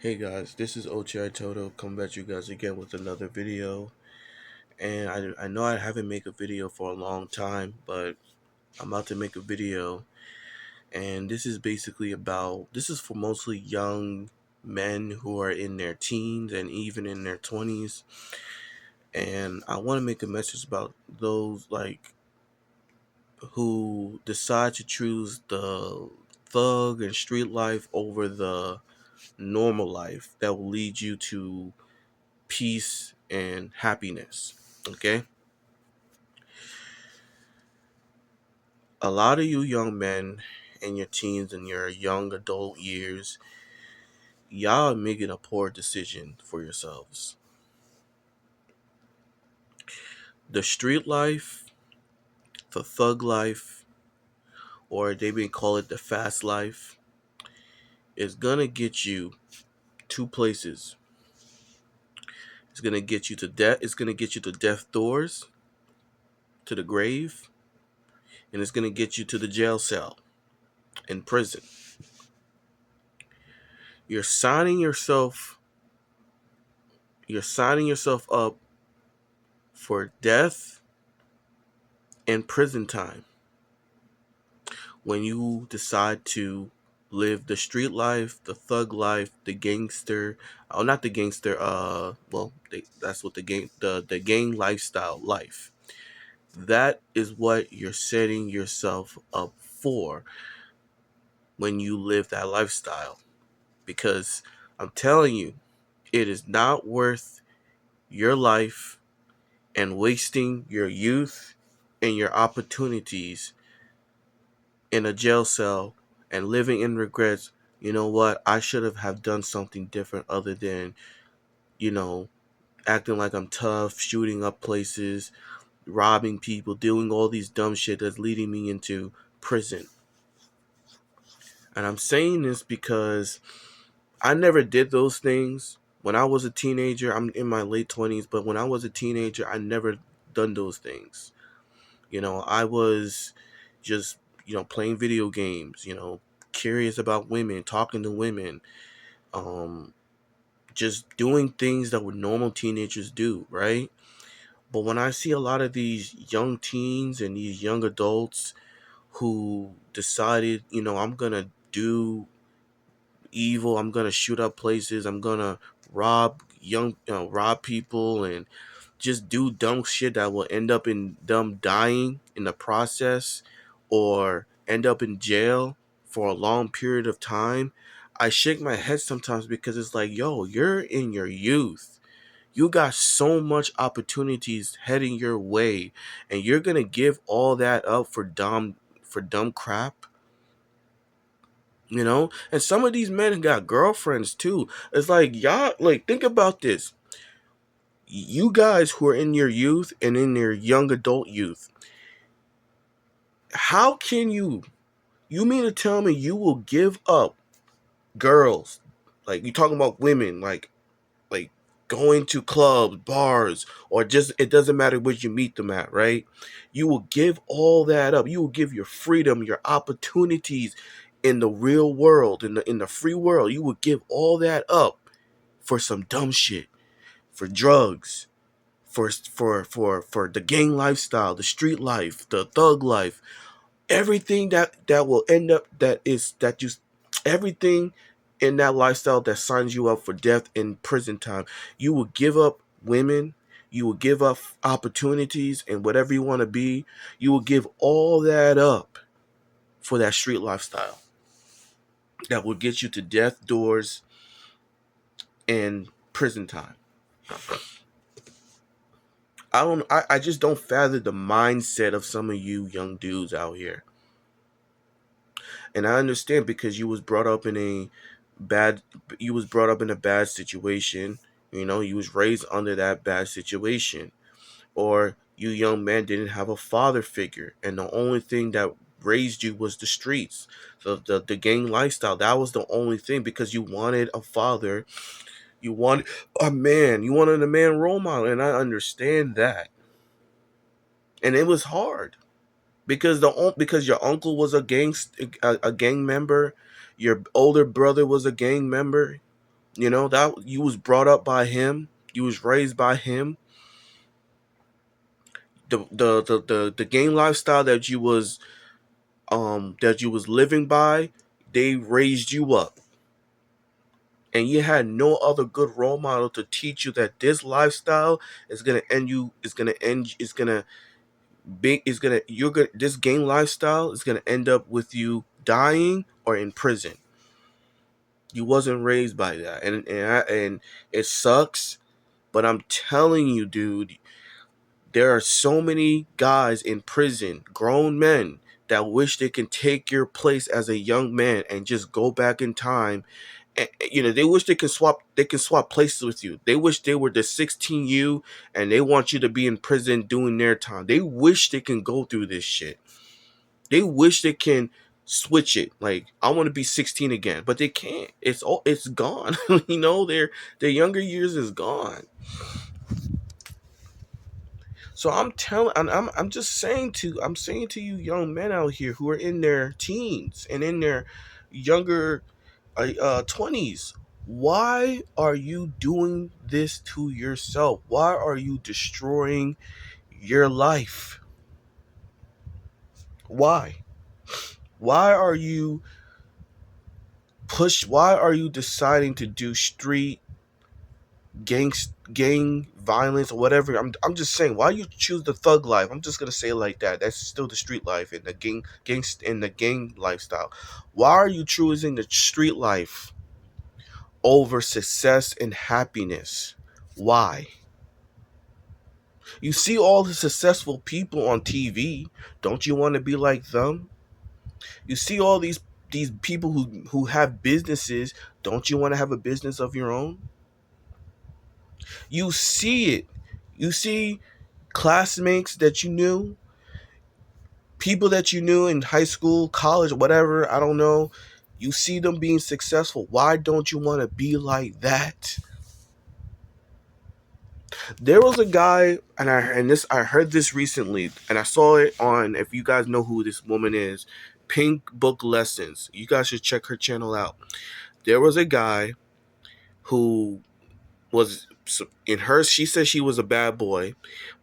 Hey guys, this is Ochi Toto coming back to you guys again with another video. And I know I haven't made a video for a long time, but I'm about to make a video. And this is basically this is for mostly young men who are in their teens and even in their 20s. And I want to make a message about those who decide to choose the thug and street life over the normal life that will lead you to peace and happiness. Okay, a lot of you young men in your teens and your young adult years, y'all are making a poor decision for yourselves. The street life, the thug life, or they been call it the fast life, is gonna get you two places. It's gonna get you to death. It's gonna get you to death doors, to the grave, and it's gonna get you to the jail cell in prison. You're signing yourself. You're signing yourself up for death and prison time when you decide to live the street life, the thug life, the gangster, not the gangster, that's what the gang lifestyle life. That is what you're setting yourself up for when you live that lifestyle. Because I'm telling you, it is not worth your life and wasting your youth and your opportunities in a jail cell and living in regrets. You know what? I should have done something different other than, you know, acting like I'm tough, shooting up places, robbing people, doing all these dumb shit that's leading me into prison. And I'm saying this because I never did those things when I was a teenager. I'm in my late 20s, but when I was a teenager, I never done those things. I was just, playing video games, curious about women, talking to women, um, just doing things that would normal teenagers do, right? But when I see a lot of these young teens and these young adults who decided, I'm gonna do evil, I'm gonna shoot up places, I'm gonna rob people and just do dumb shit that will end up in them dying in the process or end up in jail for a long period of time. I shake my head sometimes because it's like, yo, you're in your youth. You got so much opportunities heading your way, and you're gonna give all that up for dumb crap. And some of these men got girlfriends too. It's like, y'all, like, think about this. You guys who are in your youth and in your young adult youth, how can you mean to tell me you will give up girls? Like, you talking about women, like going to clubs, bars, or just, it doesn't matter where you meet them at, right? You will give all that up. You will give your freedom, your opportunities in the real world, in the free world. You will give all that up for some dumb shit, for drugs, for the gang lifestyle, the street life, the thug life, everything that will end up everything in that lifestyle that signs you up for death in prison time. You will give up women, you will give up opportunities and whatever you want to be. You will give all that up for that street lifestyle that will get you to death doors and prison time. I just don't fathom the mindset of some of you young dudes out here. And I understand because bad you was brought up in a bad situation. You was raised under that bad situation. Or you young men didn't have a father figure, and the only thing that raised you was the streets, the gang lifestyle. That was the only thing, because you wanted a father, you wanted a man role model. And I understand that. And it was hard because your uncle was a gang member, your older brother was a gang member, You know, that you was brought up by him, you was raised by him. The game lifestyle that you was living by, they raised you up. And you had no other good role model to teach you that this lifestyle is gonna end you, is gonna be is gonna you're gonna this game lifestyle is gonna end up with you dying or in prison. You wasn't raised by that, and it sucks, but I'm telling you, dude, there are so many guys in prison, grown men, that wish they can take your place as a young man and just go back in time. And, you know, they wish they can swap places with you. They wish they were the 16 you, and they want you to be in prison doing their time. They wish they can go through this shit. They wish they can switch it. Like, I want to be 16 again, but they can't. It's gone. You know, their younger years is gone. So I'm just saying to you young men out here who are in their teens and in their younger 20s, why are you doing this to yourself? Why are you destroying your life? Why? Why are you why are you deciding to do street gang violence or whatever? I'm just saying, why you choose the thug life? I'm just gonna say it like that. That's still the street life and the gang lifestyle. Why are you choosing the street life over success and happiness? Why? You see all the successful people on TV. Don't you want to be like them? You see all these people who have businesses. Don't you want to have a business of your own? You see it. You see classmates that you knew, people that you knew in high school, college, whatever, I don't know. You see them being successful. Why don't you want to be like that? There was a guy, I heard this recently, and I saw it on, if you guys know who this woman is, Pink Book Lessons. You guys should check her channel out. There was a guy who was in her. She said she was a bad boy,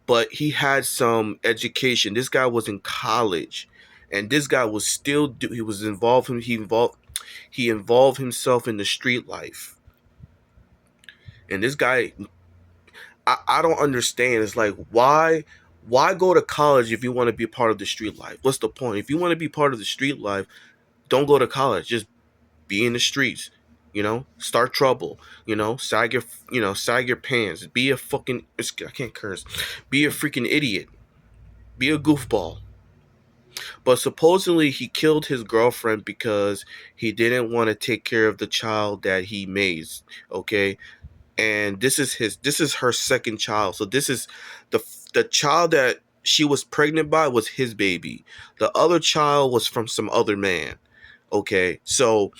but he had some education. This guy was in college, and this guy was still he was involved. He involved himself in the street life, and this guy, I don't understand. It's like, why go to college if you want to be part of the street life? What's the point? If you want to be part of the street life, don't go to college. Just be in the streets. Start trouble. Sag your pants. Be a fucking, I can't curse. Be a freaking idiot. Be a goofball. But supposedly he killed his girlfriend because he didn't want to take care of the child that he made. Okay, and this is her second child. So this is the child that she was pregnant by was his baby. The other child was from some other man. Okay, so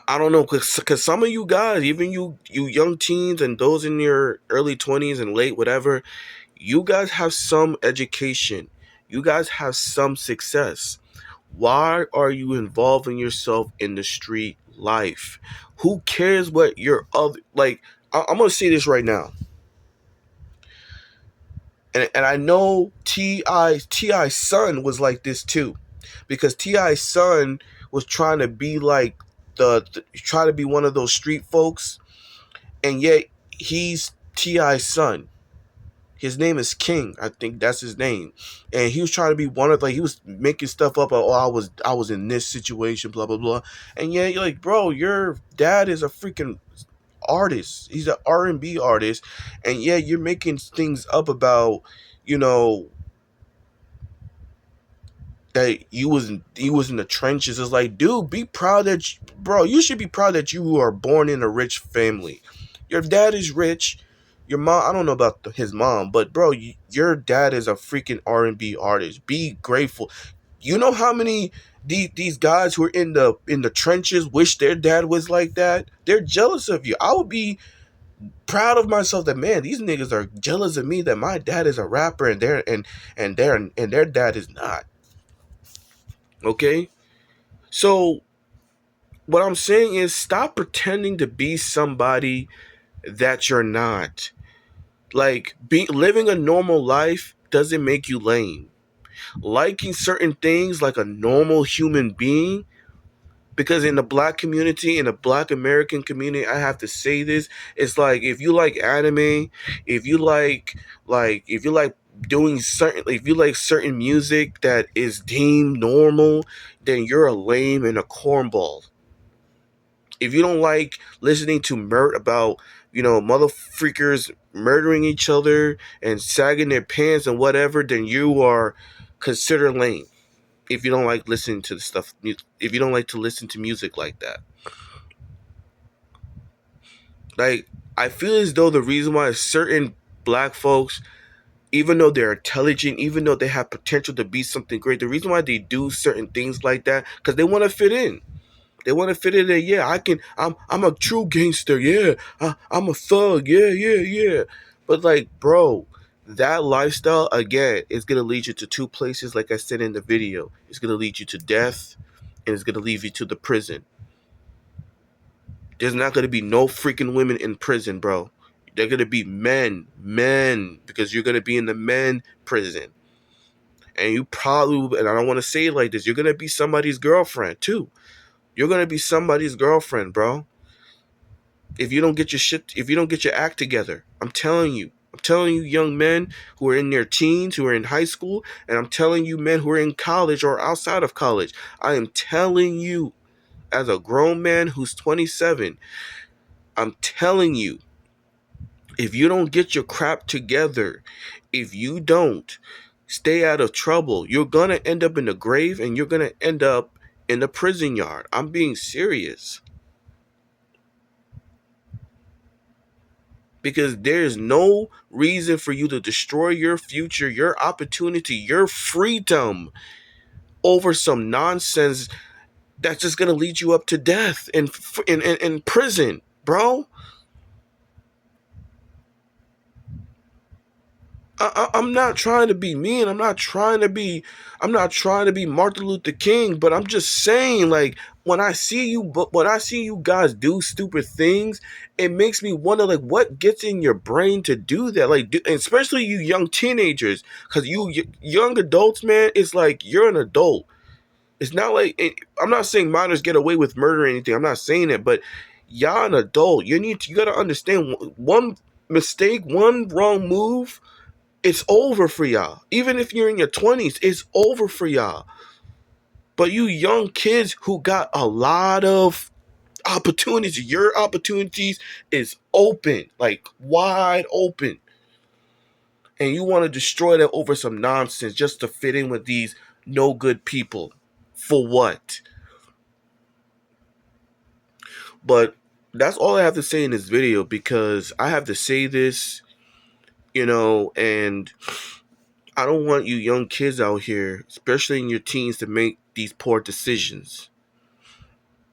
I don't know, because some of you guys, even you young teens and those in your early 20s and late whatever, you guys have some education. You guys have some success. Why are you involving yourself in the street life? Who cares what your other, like, I'm gonna say this right now. And I know Ti's son was like this too. Because Ti's son was trying to be like try to be one of those street folks, and yet he's Ti's son. His name is King. I think that's his name. And he was trying to be one of, like, he was making stuff up. Oh, I was in this situation, blah blah blah. And yeah, you're like, bro, your dad is a freaking artist. He's an R&B artist, and yeah, you're making things up about, you know, that he was in the trenches. It's like, dude, be proud that bro, you should be proud that you are born in a rich family. Your dad is rich. Your mom, I don't know about his mom, but bro, your dad is a freaking R&B artist. Be grateful. You know how many these guys who are in the trenches wish their dad was like that? They're jealous of you. I would be proud of myself that, man, these niggas are jealous of me that my dad is a rapper and their dad is not. Okay? So what I'm saying is stop pretending to be somebody that you're not. Like, living a normal life doesn't make you lame. Liking certain things like a normal human being, because in the black community, in the black American community, I have to say this, it's like if you like anime, if you if you like doing certain, if you like certain music that is deemed normal, then you're a lame and a cornball. If you don't like listening to about, mother freakers murdering each other and sagging their pants and whatever, then you are considered lame. If you don't like listening to the stuff, if you don't like to listen to music like that, like, I feel as though the reason why certain black folks, even though they're intelligent, even though they have potential to be something great, the reason why they do certain things like that, because they want to fit in. They want to fit in there. Yeah, I can. I'm a true gangster. Yeah, I'm a thug. Yeah, yeah, yeah. But like, bro, that lifestyle again is gonna lead you to two places. Like I said in the video, it's gonna lead you to death, and it's gonna lead you to the prison. There's not gonna be no freaking women in prison, bro. They're gonna be men, because you're gonna be in the men prison, and you probably, and I don't want to say it like this, you're gonna be somebody's girlfriend too. You're gonna be somebody's girlfriend, bro. If you don't get your shit, if you don't get your act together, I'm telling you, young men who are in their teens, who are in high school, and I'm telling you, men who are in college or outside of college, I am telling you, as a grown man who's 27, I'm telling you, if you don't get your crap together, if you don't stay out of trouble, you're gonna end up in the grave and you're gonna end up in the prison yard. I'm being serious. Because there's no reason for you to destroy your future, your opportunity, your freedom over some nonsense that's just gonna lead you up to death in prison, bro. I'm not trying to be mean. I'm not trying to be Martin Luther King. But I'm just saying, like, when I see you guys do stupid things, it makes me wonder, like, what gets in your brain to do that? Like, especially you young teenagers, because young adults, man, it's like you're an adult. It's not like I'm not saying minors get away with murder or anything. I'm not saying it, but y'all an adult. You got to understand, one mistake, one wrong move, it's over for y'all. Even if you're in your 20s, it's over for y'all. But you young kids who got a lot of opportunities, your opportunities is open, like wide open. And you want to destroy that over some nonsense just to fit in with these no good people. For what? But that's all I have to say in this video, because I have to say this, and I don't want you young kids out here, especially in your teens, to make these poor decisions.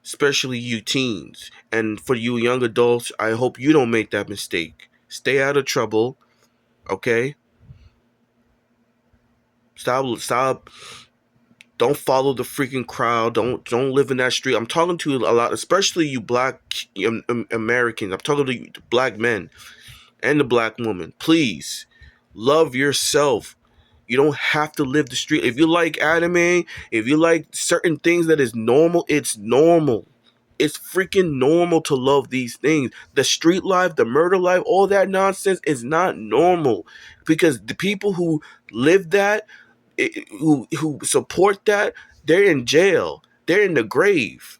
Especially you teens. And for you young adults, I hope you don't make that mistake. Stay out of trouble, okay? Stop. Don't follow the freaking crowd. Don't live in that street. I'm talking to a lot, especially you black Americans. I'm talking to you, black men and the black woman. Please love yourself. You don't have to live the street. If you like anime, if you like certain things that is normal, it's normal. It's freaking normal to love these things. The street life, the murder life, all that nonsense is not normal, because the people who live that, who support that, they're in jail. They're in the grave.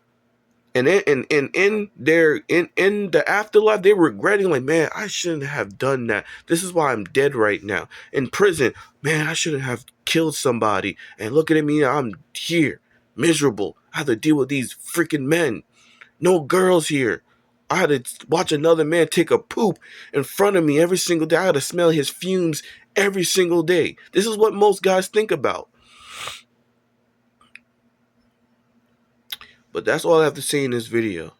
And in the afterlife, they're regretting, like, man, I shouldn't have done that. This is why I'm dead right now. In prison, man, I shouldn't have killed somebody. And looking at me, I'm here, miserable. I have to deal with these freaking men. No girls here. I had to watch another man take a poop in front of me every single day. I had to smell his fumes every single day. This is what most guys think about. But that's all I have to say in this video.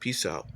Peace out.